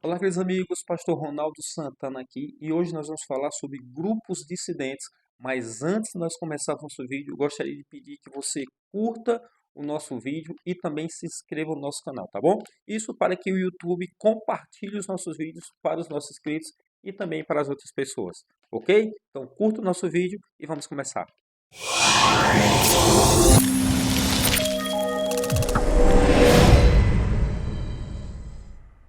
Olá, queridos amigos, Pastor Ronaldo Santana aqui e hoje nós vamos falar sobre grupos dissidentes. Mas antes de nós começarmos nosso vídeo, eu gostaria de pedir que você curta o nosso vídeo e também se inscreva no nosso canal, tá bom? Isso para que o YouTube compartilhe os nossos vídeos para os nossos inscritos e também para as outras pessoas, ok? Então curta o nosso vídeo e vamos começar.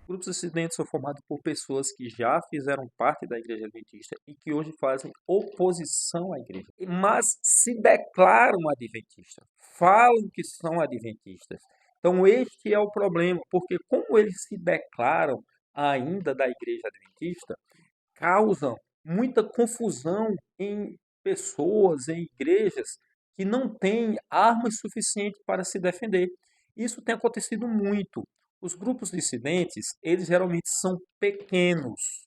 Grupos dissidentes são formados por pessoas que já fizeram parte da Igreja Adventista e que hoje fazem oposição à Igreja, mas se declaram adventistas, falam que são adventistas. Então, este é o problema, porque como eles se declaram ainda da Igreja Adventista, causam muita confusão em pessoas, em igrejas que não têm armas suficientes para se defender. Isso tem acontecido muito. Os grupos dissidentes, eles geralmente são pequenos,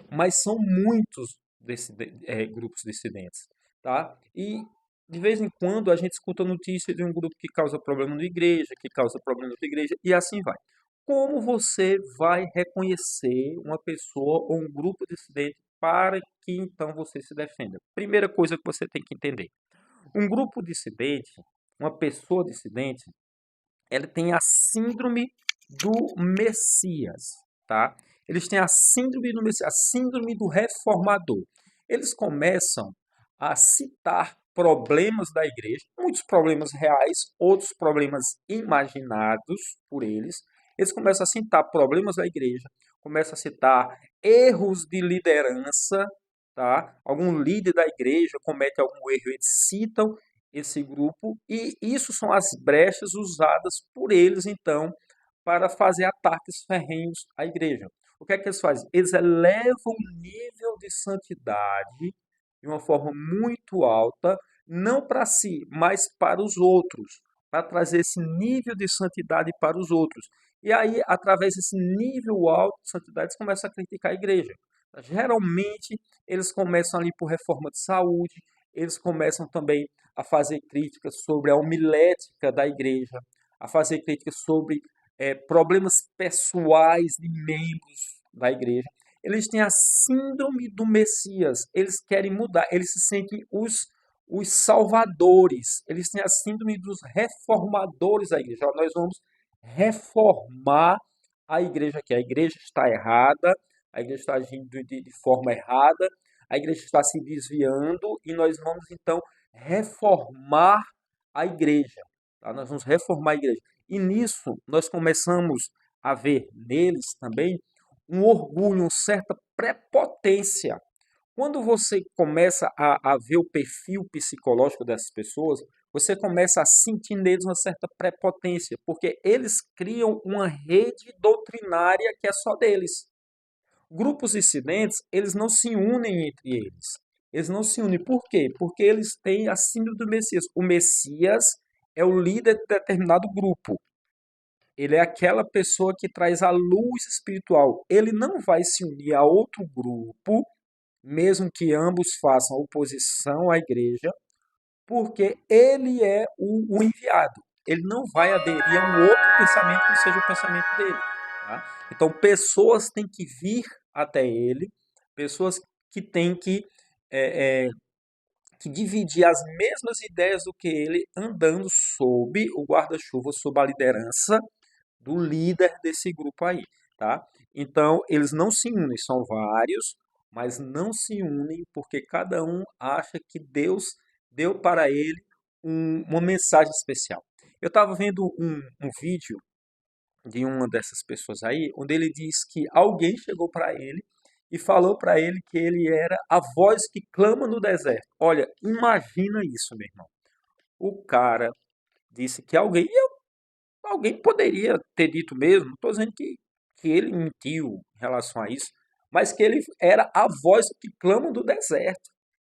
mas são muitos grupos dissidentes, tá? E de vez em quando a gente escuta notícia de um grupo que causa problema na igreja, que causa problema na outra igreja, e assim vai. Como você vai reconhecer uma pessoa ou um grupo dissidente para que então você se defenda? Primeira coisa que você tem que entender: um grupo dissidente, uma pessoa dissidente, ela tem a síndrome do Messias, tá? Eles têm a síndrome do Messias, a síndrome do reformador. Eles começam a citar problemas da igreja, muitos problemas reais, outros problemas imaginados por eles. Eles começam a citar problemas da igreja, começam a citar erros de liderança, tá? Algum líder da igreja comete algum erro, eles citam esse grupo, e isso são as brechas usadas por eles, então, para fazer ataques ferrenhos à igreja. O que é que eles fazem? Eles elevam o nível de santidade de uma forma muito alta, não para si, mas para os outros, para trazer esse nível de santidade para os outros. E aí, através desse nível alto de santidade, eles começam a criticar a igreja. Geralmente, eles começam ali por reforma de saúde, eles começam também a fazer críticas sobre a homilética da igreja, a fazer críticas sobre problemas pessoais de membros da igreja. Eles têm a síndrome do Messias, eles querem mudar, eles se sentem os salvadores, eles têm a síndrome dos reformadores da igreja. Nós vamos reformar a igreja aqui. A igreja está errada, a igreja está agindo de forma errada, a igreja está se desviando e nós vamos então reformar a igreja. Tá? Nós vamos reformar a igreja. E nisso nós começamos a ver neles também um orgulho, uma certa prepotência. Quando você começa a ver o perfil psicológico dessas pessoas, você começa a sentir neles uma certa prepotência, porque eles criam uma rede doutrinária que é só deles. Grupos dissidentes, eles não se unem entre eles. Eles não se unem. Por quê? Porque eles têm a síndrome do Messias. O Messias é o líder de determinado grupo. Ele é aquela pessoa que traz a luz espiritual. Ele não vai se unir a outro grupo, mesmo que ambos façam oposição à igreja, porque ele é o enviado. Ele não vai aderir a um outro pensamento que não seja o pensamento dele. Tá? Então, pessoas têm que vir até ele, pessoas que têm que dividir as mesmas ideias do que ele, andando sob o guarda-chuva, sob a liderança do líder desse grupo aí, tá? Então, eles não se unem, são vários, mas não se unem porque cada um acha que Deus deu para ele uma mensagem especial. Eu estava vendo um vídeo de uma dessas pessoas aí, onde ele diz que alguém chegou para ele e falou para ele que ele era a voz que clama no deserto. Olha, imagina isso, meu irmão. O cara disse que alguém, alguém poderia ter dito mesmo, não estou dizendo que ele mentiu em relação a isso, mas que ele era a voz que clama do deserto.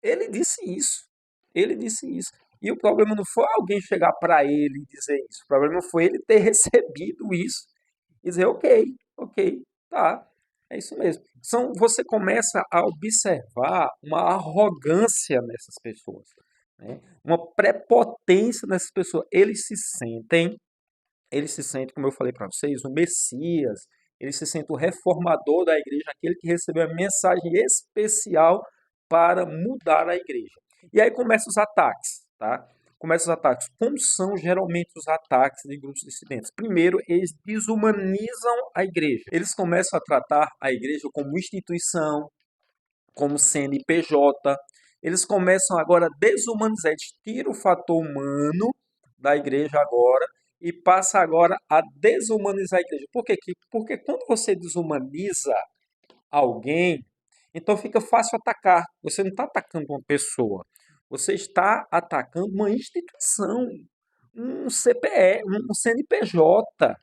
Ele disse isso. Ele disse isso. E o problema não foi alguém chegar para ele e dizer isso. O problema foi ele ter recebido isso e dizer, ok, ok, tá, é isso mesmo. Você começa a observar uma arrogância nessas pessoas, né? Uma prepotência nessas pessoas. Eles se sentem, como eu falei para vocês, o Messias. Ele se sente o reformador da igreja, aquele que recebeu a mensagem especial para mudar a igreja. E aí começam os ataques, tá? Começam os ataques. Como são geralmente os ataques de grupos dissidentes? Primeiro, eles desumanizam a igreja. Eles começam a tratar a igreja como instituição, como CNPJ. Eles começam agora a desumanizar, eles tiram o fator humano da igreja agora e passa agora a desumanizar a igreja. Por quê? Porque quando você desumaniza alguém, então fica fácil atacar. Você não está atacando uma pessoa, você está atacando uma instituição, um CPE, um CNPJ,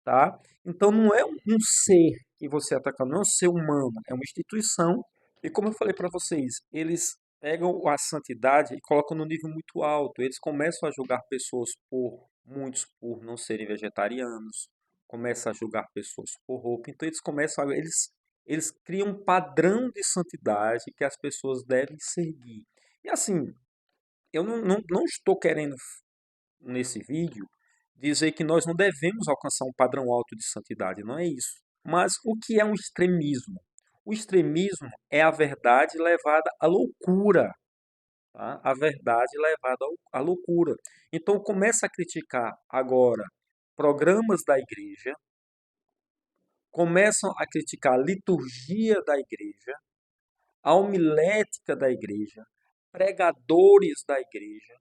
tá? Então não é um ser que você está atacando, não é um ser humano, é uma instituição. E como eu falei para vocês, eles pegam a santidade e colocam no nível muito alto. Eles começam a julgar pessoas muitos por não serem vegetarianos, começam a julgar pessoas por roupa. Então eles criam um padrão de santidade que as pessoas devem seguir. E assim, eu não estou querendo nesse vídeo dizer que nós não devemos alcançar um padrão alto de santidade, não é isso. Mas o que é um extremismo? O extremismo é a verdade levada à loucura, tá? A verdade levada à loucura. Então começa a criticar agora programas da igreja, começam a criticar a liturgia da igreja, a homilética da igreja, pregadores da igreja.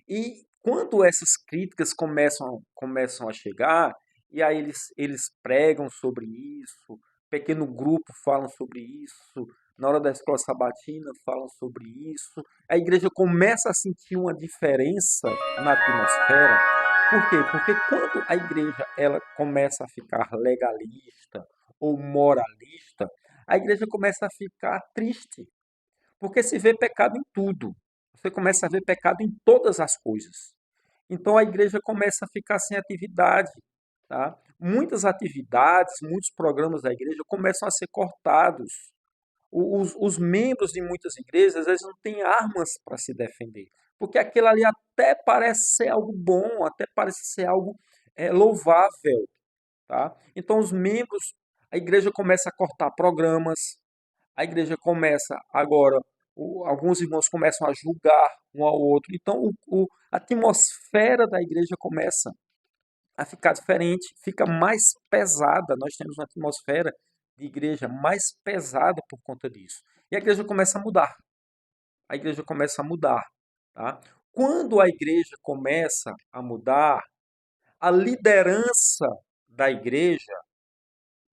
E quando essas críticas começam a chegar, e aí eles pregam sobre isso, pequeno grupo falam sobre isso, na hora da escola sabatina falam sobre isso, a igreja começa a sentir uma diferença na atmosfera. Por quê? Porque quando a igreja ela começa a ficar legalista ou moralista, a igreja começa a ficar triste, porque se vê pecado em tudo. Você começa a ver pecado em todas as coisas. Então a igreja começa a ficar sem atividade, tá? Muitas atividades, muitos programas da igreja começam a ser cortados. Os membros de muitas igrejas às vezes não têm armas para se defender, porque aquilo ali até parece ser algo bom, até parece ser algo louvável, tá? Então os membros, a igreja começa a cortar programas, a igreja começa agora, alguns irmãos começam a julgar um ao outro. Então, a atmosfera da igreja começa a ficar diferente, fica mais pesada. Nós temos uma atmosfera de igreja mais pesada por conta disso. E a igreja começa a mudar. A igreja começa a mudar, tá? Quando a igreja começa a mudar, a liderança da igreja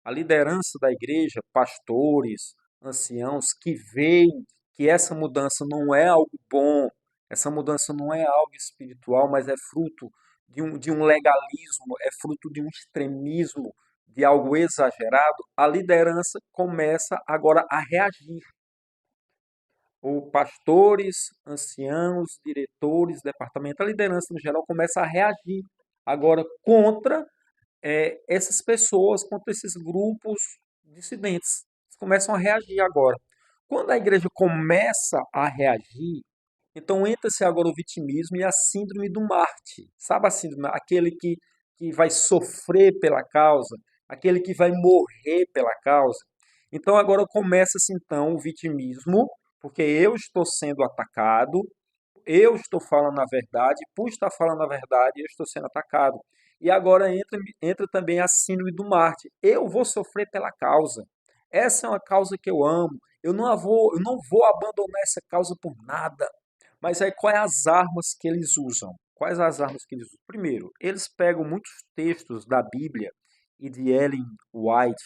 a liderança da igreja, pastores, anciãos, que veem que essa mudança não é algo bom, essa mudança não é algo espiritual, mas é fruto de um legalismo, é fruto de um extremismo, de algo exagerado, a liderança começa agora a reagir. Os pastores, anciãos, diretores, departamento, a liderança no geral começa a reagir agora contra essas pessoas, contra esses grupos dissidentes. Eles começam a reagir agora. Quando a igreja começa a reagir, então entra-se agora o vitimismo e a síndrome do Marte. Sabe a síndrome? Aquele que vai sofrer pela causa, aquele que vai morrer pela causa. Então agora começa-se então o vitimismo, porque eu estou sendo atacado, eu estou falando a verdade, por estar falando a verdade, eu estou sendo atacado. E agora entra também a síndrome do Marte. Eu vou sofrer pela causa. Essa é uma causa que eu amo. Eu não vou abandonar essa causa por nada. Mas aí quais as armas que eles usam? Quais as armas que eles usam? Primeiro, eles pegam muitos textos da Bíblia e de Ellen White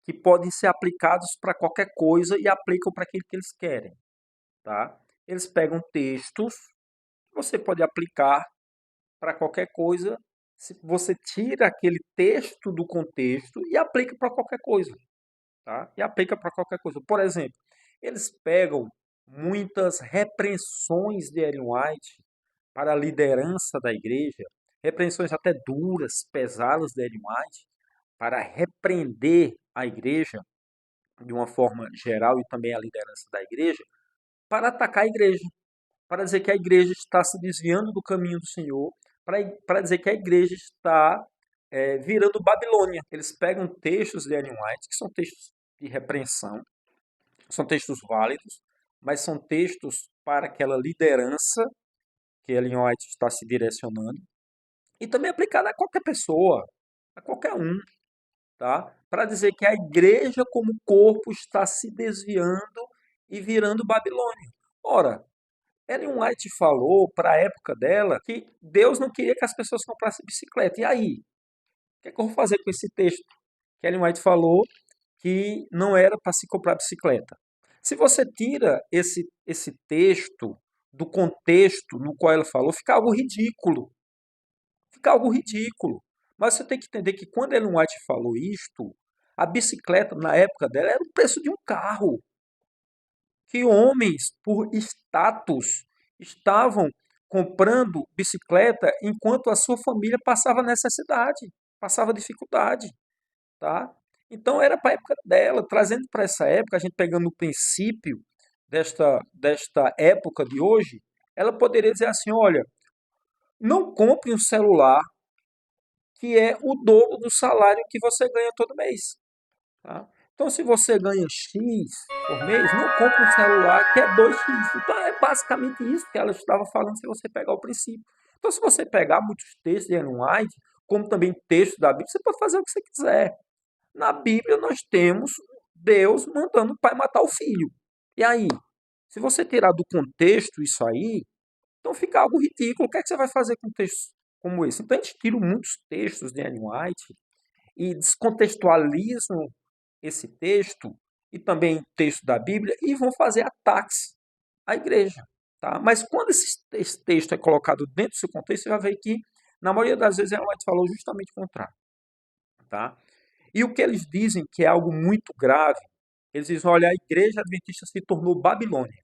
que podem ser aplicados para qualquer coisa e aplicam para aquilo que eles querem, tá? Eles pegam textos que você pode aplicar para qualquer coisa, se você tira aquele texto do contexto e aplica para qualquer coisa, tá? E aplica para qualquer coisa. Por exemplo, eles pegam muitas repreensões de Ellen White para a liderança da igreja, repreensões até duras, pesadas de Ellen White, para repreender a igreja de uma forma geral e também a liderança da igreja, para atacar a igreja, para dizer que a igreja está se desviando do caminho do Senhor, para dizer que a igreja está virando Babilônia. Eles pegam textos de Ellen White, que são textos de repreensão, são textos válidos, mas são textos para aquela liderança que Ellen White está se direcionando, e também aplicada a qualquer pessoa, a qualquer um, tá? Para dizer que a igreja como corpo está se desviando e virando Babilônia. Ora, Ellen White falou para a época dela que Deus não queria que as pessoas comprassem bicicleta. E aí? O que é que eu vou fazer com esse texto? Que Ellen White falou que não era para se comprar bicicleta. Se você tira esse texto do contexto no qual ela falou, fica algo ridículo. Fica algo ridículo. Mas você tem que entender que quando Ellen White falou isto, a bicicleta na época dela era o preço de um carro. Que homens, por status, estavam comprando bicicleta enquanto a sua família passava necessidade, passava dificuldade, tá? Então era para a época dela, trazendo para essa época, a gente pegando o princípio desta época de hoje, ela poderia dizer assim, olha, não compre um celular que é o dobro do salário que você ganha todo mês. Tá? Então, se você ganha X por mês, não compre um celular que é 2x. Então, é basicamente isso que ela estava falando se você pegar o princípio. Então, se você pegar muitos textos de Ellen White, como também textos da Bíblia, você pode fazer o que você quiser. Na Bíblia, nós temos Deus mandando o pai matar o filho. E aí? Se você tirar do contexto isso aí, então fica algo ridículo. O que é que você vai fazer com um texto como esse? Então, a gente tira muitos textos de Ellen White e descontextualizam esse texto e também texto da Bíblia e vão fazer ataques à igreja. Tá? Mas quando esse texto é colocado dentro do seu contexto, você vai ver que, na maioria das vezes, Ellen White falou justamente o contrário. Tá? E o que eles dizem que é algo muito grave, eles dizem, olha, a igreja adventista se tornou Babilônia.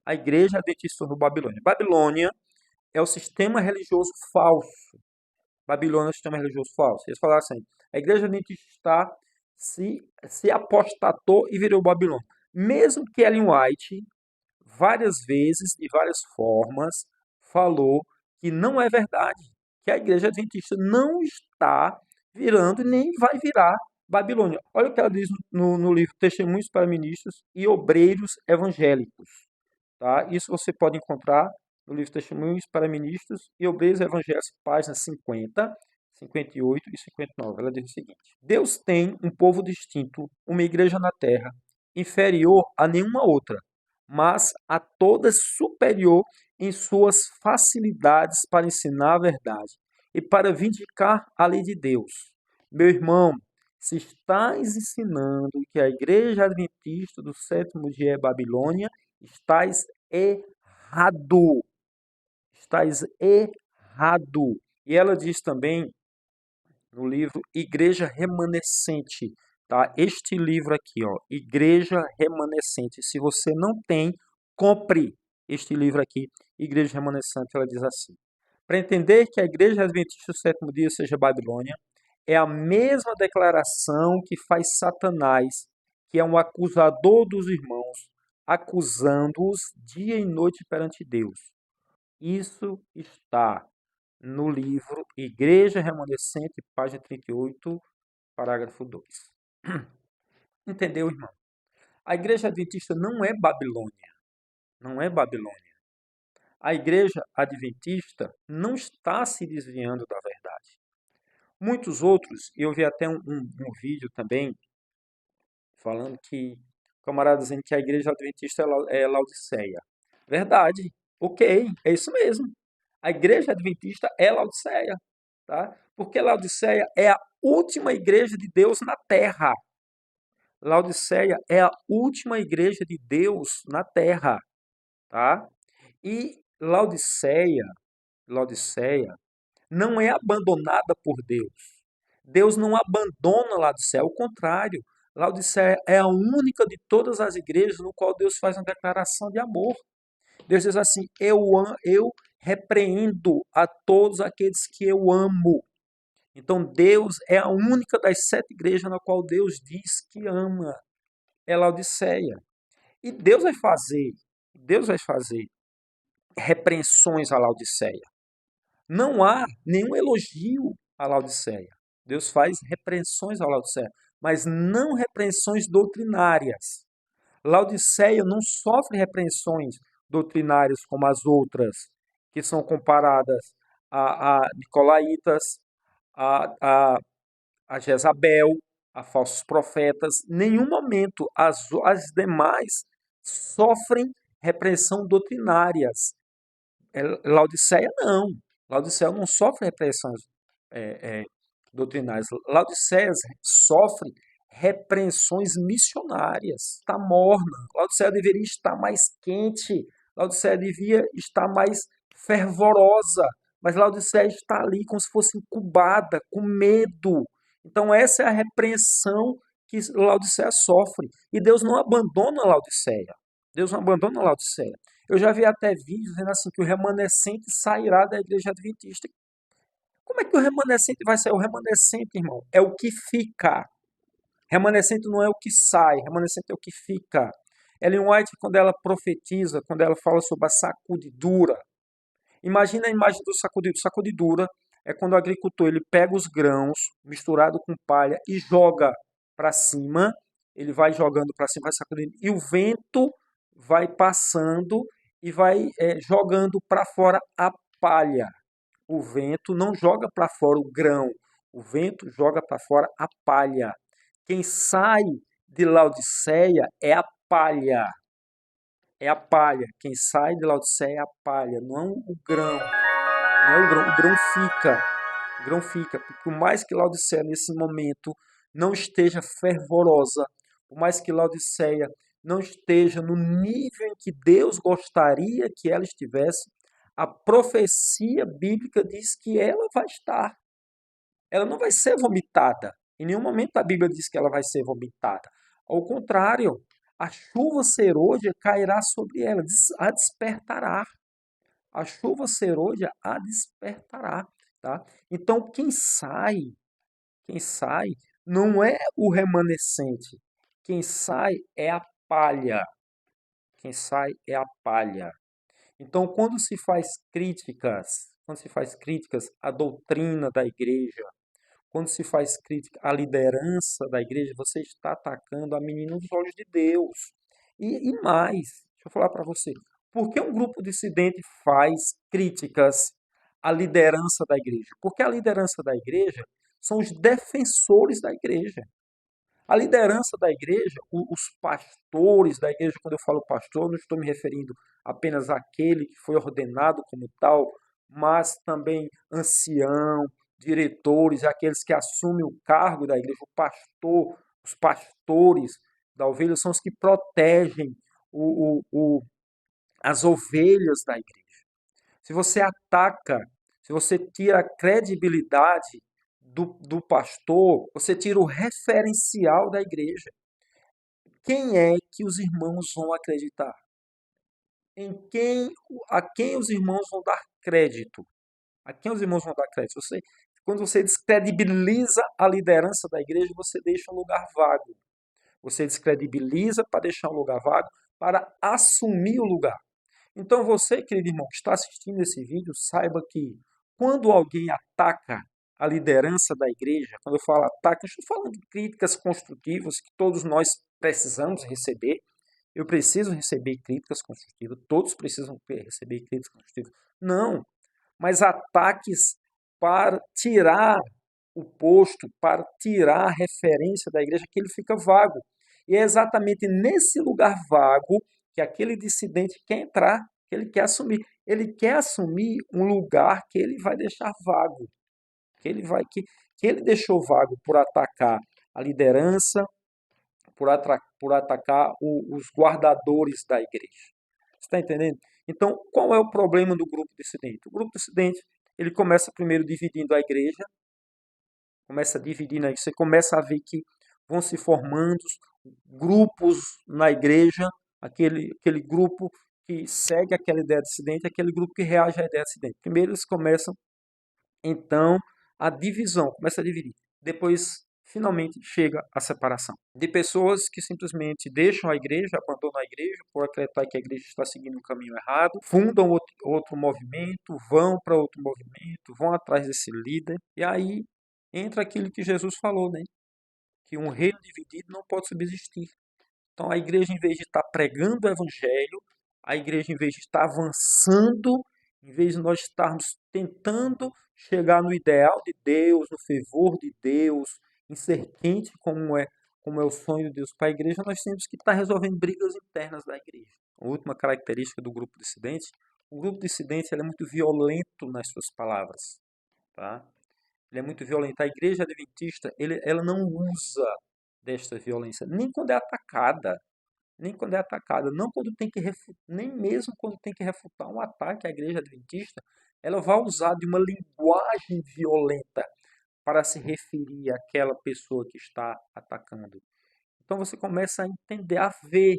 A igreja adventista se tornou Babilônia. Babilônia é o sistema religioso falso. Babilônia é o sistema religioso falso. Eles falaram assim, a igreja adventista está se apostatou e virou Babilônia. Mesmo que Ellen White, várias vezes, de várias formas, falou que não é verdade, que a igreja adventista não está virando nem vai virar Babilônia. Olha o que ela diz no livro Testemunhos para Ministros e Obreiros Evangélicos. Tá? Isso você pode encontrar no livro Testemunhos para Ministros e Obreiros Evangélicos, páginas 50, 58 e 59. Ela diz o seguinte: Deus tem um povo distinto, uma igreja na terra, inferior a nenhuma outra, mas a todas superior em suas facilidades para ensinar a verdade e para vindicar a lei de Deus. Meu irmão, se estás ensinando que a igreja adventista do sétimo dia é Babilônia, estás errado. Estás errado. E ela diz também no livro Igreja Remanescente, tá? Este livro aqui, ó, Igreja Remanescente. Se você não tem, compre este livro aqui, Igreja Remanescente. Ela diz assim: para entender que a Igreja Adventista do sétimo dia seja Babilônia, é a mesma declaração que faz Satanás, que é um acusador dos irmãos, acusando-os dia e noite perante Deus. Isso está no livro Igreja Remanescente, página 38, parágrafo 2. Entendeu, irmão? A igreja adventista não é Babilônia. Não é Babilônia. A igreja adventista não está se desviando da verdade. Muitos outros, eu vi até um vídeo também falando que, camarada dizendo que a igreja adventista é Laodiceia. Verdade. Ok, é isso mesmo. A igreja adventista é Laodiceia. Tá? Porque Laodiceia é a última igreja de Deus na terra. Laodiceia é a última igreja de Deus na terra. Tá? E Laodiceia não é abandonada por Deus. Deus não abandona Laodiceia, ao contrário. Laodiceia é a única de todas as igrejas no qual Deus faz uma declaração de amor. Deus diz assim: eu repreendo a todos aqueles que eu amo. Então Deus é a única das 7 igrejas na qual Deus diz que ama. É Laodiceia. E Deus vai fazer repreensões a Laodiceia. Não há nenhum elogio a Laodiceia. Deus faz repreensões a Laodiceia, mas não repreensões doutrinárias. Laodiceia não sofre repreensões doutrinárias como as outras, que são comparadas a Nicolaítas, a, a, a Jezabel, a falsos profetas. Em nenhum momento as demais sofrem repreensão doutrinárias. Laodiceia não. Laodiceia não sofre repreensões doutrinárias. Laodiceia sofre repreensões missionárias. Está morna. Laodiceia deveria estar mais quente. Laodiceia devia estar mais fervorosa. Mas Laodiceia está ali como se fosse incubada, com medo. Então essa é a repreensão que Laodiceia sofre. E Deus não abandona Laodiceia. Deus não abandona Laodiceia. Eu já vi até vídeos dizendo assim que o remanescente sairá da igreja adventista. Como é que o remanescente vai sair? O remanescente, irmão, é o que fica. Remanescente não é o que sai, remanescente é o que fica. Ellen White, quando ela profetiza, quando ela fala sobre a sacudidura, imagina a imagem do sacudidura. Sacudidura é quando o agricultor ele pega os grãos misturado com palha e joga para cima, ele vai jogando para cima, vai sacudindo, e o vento vai passando e vai jogando para fora a palha. O vento não joga para fora o grão, o vento joga para fora a palha. Quem sai de Laodiceia é a palha. É a palha. Quem sai de Laodiceia é a palha, não o grão. Não é o grão. O grão fica. O grão fica. Por mais que Laodiceia nesse momento não esteja fervorosa, por mais que Laodiceia não esteja no nível em que Deus gostaria que ela estivesse, a profecia bíblica diz que ela vai estar. Ela não vai ser vomitada. Em nenhum momento a Bíblia diz que ela vai ser vomitada. Ao contrário, a chuva serôdia cairá sobre ela, a despertará. A chuva serôdia a despertará. Tá? Então, quem sai não é o remanescente. Quem sai é a palha. Quem sai é a palha. Então, quando se faz críticas à doutrina da igreja, quando se faz crítica à liderança da igreja, você está atacando a menina dos olhos de Deus. E mais, deixa eu falar para você, por que um grupo dissidente faz críticas à liderança da igreja? Porque a liderança da igreja são os defensores da igreja. A liderança da igreja, os pastores da igreja, quando eu falo pastor, não estou me referindo apenas àquele que foi ordenado como tal, mas também ancião, diretores, aqueles que assumem o cargo da igreja, o pastor, os pastores da ovelha são os que protegem as ovelhas da igreja. Se você ataca, se você tira a credibilidade do pastor, você tira o referencial da igreja. Quem é que os irmãos vão acreditar? A quem os irmãos vão dar crédito? A quem os irmãos vão dar crédito? Quando você descredibiliza a liderança da igreja, você deixa um lugar vago. Você descredibiliza para deixar um lugar vago, para assumir o lugar. Então você, querido irmão, que está assistindo esse vídeo, saiba que quando alguém ataca a liderança da igreja, quando eu falo ataque, eu estou falando de críticas construtivas que todos nós precisamos receber. Eu preciso receber críticas construtivas, todos precisam receber críticas construtivas. Não, mas ataques para tirar o posto, para tirar a referência da igreja, que ele fica vago. E é exatamente nesse lugar vago que aquele dissidente quer entrar, que ele quer assumir. Ele quer assumir um lugar que ele vai deixar vago, que ele deixou vago por atacar a liderança, por atacar os guardadores da igreja. Você está entendendo? Então, qual é o problema do grupo dissidente? O grupo dissidente, ele começa primeiro dividindo a igreja, você começa a ver que vão se formando grupos na igreja, aquele grupo que segue aquela ideia dissidente, aquele grupo que reage à ideia dissidente. Primeiro eles começam, então, a divisão, começa a dividir. Depois finalmente chega a separação. De pessoas que simplesmente deixam a igreja, abandonam a igreja por acreditar que a igreja está seguindo um caminho errado, fundam outro movimento, vão para outro movimento, vão atrás desse líder, e aí entra aquilo que Jesus falou, né? Que um reino dividido não pode subsistir. Então a igreja, em vez de estar pregando o evangelho, a igreja, em vez de estar avançando, em vez de nós estarmos tentando chegar no ideal de Deus, no fervor de Deus, em ser quente como é o sonho de Deus para a igreja, nós temos que estar resolvendo brigas internas da igreja. A última característica do grupo dissidente, o grupo dissidente ele é muito violento nas suas palavras. Tá? Ele é muito violento. A igreja adventista ela não usa desta violência, nem quando é atacada. Nem quando é atacada, não quando tem que nem mesmo quando tem que refutar um ataque à igreja adventista, ela vai usar de uma linguagem violenta para se referir àquela pessoa que está atacando. Então você começa a entender, a ver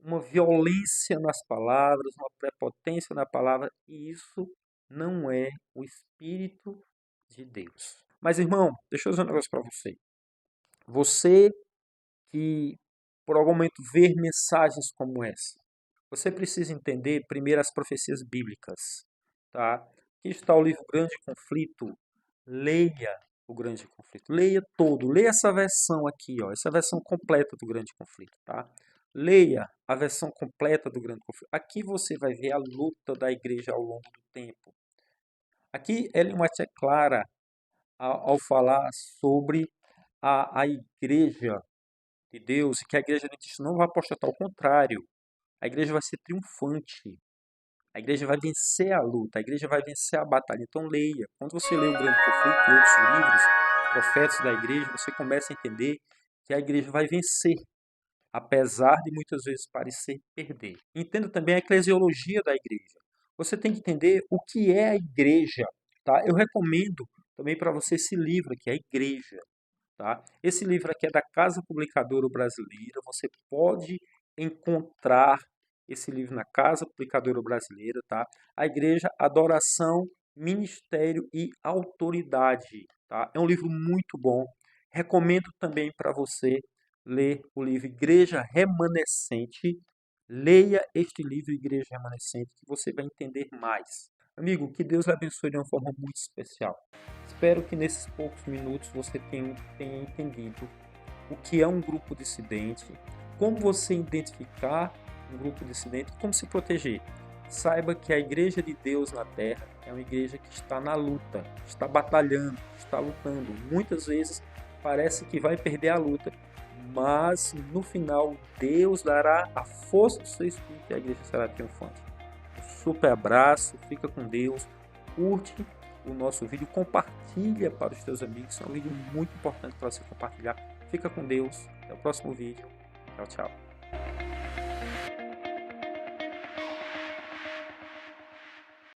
uma violência nas palavras, uma prepotência na palavra, e isso não é o Espírito de Deus. Mas, irmão, deixa eu dizer um negócio para você. Você que por algum momento ver mensagens como essa, você precisa entender primeiro as profecias bíblicas, tá? Aqui está o livro Grande Conflito. Leia o Grande Conflito. Leia todo. Leia essa versão aqui, ó, essa versão completa do Grande Conflito, tá? Leia a versão completa do Grande Conflito. Aqui você vai ver a luta da igreja ao longo do tempo. Aqui Ellen White é clara ao falar sobre a igreja de Deus e que a igreja adventista não vai apostatar, ao contrário. A igreja vai ser triunfante. A igreja vai vencer a luta, a igreja vai vencer a batalha. Então leia. Quando você lê o Grande Conflito e outros livros, profetas da igreja, você começa a entender que a igreja vai vencer, apesar de muitas vezes parecer perder. Entenda também a eclesiologia da igreja. Você tem que entender o que é a igreja. Tá? Eu recomendo também para você esse livro aqui, A Igreja. Tá? Esse livro aqui é da Casa Publicadora Brasileira. Você pode encontrar esse livro na Casa Publicadora Brasileira. Tá? A Igreja, Adoração, Ministério e Autoridade. Tá? É um livro muito bom. Recomendo também para você ler o livro Igreja Remanescente. Leia este livro, Igreja Remanescente, que você vai entender mais. Amigo, que Deus lhe abençoe de uma forma muito especial. Espero que nesses poucos minutos você tenha entendido o que é um grupo dissidente, como você identificar um grupo dissidente, como se proteger. Saiba que a Igreja de Deus na Terra é uma igreja que está na luta, está batalhando, está lutando. Muitas vezes parece que vai perder a luta, mas no final Deus dará a força do seu espírito e a igreja será triunfante. Um super abraço, fica com Deus, curte o nosso vídeo, compartilha para os teus amigos, é um vídeo muito importante para você compartilhar. Fica com Deus, até o próximo vídeo, tchau, tchau.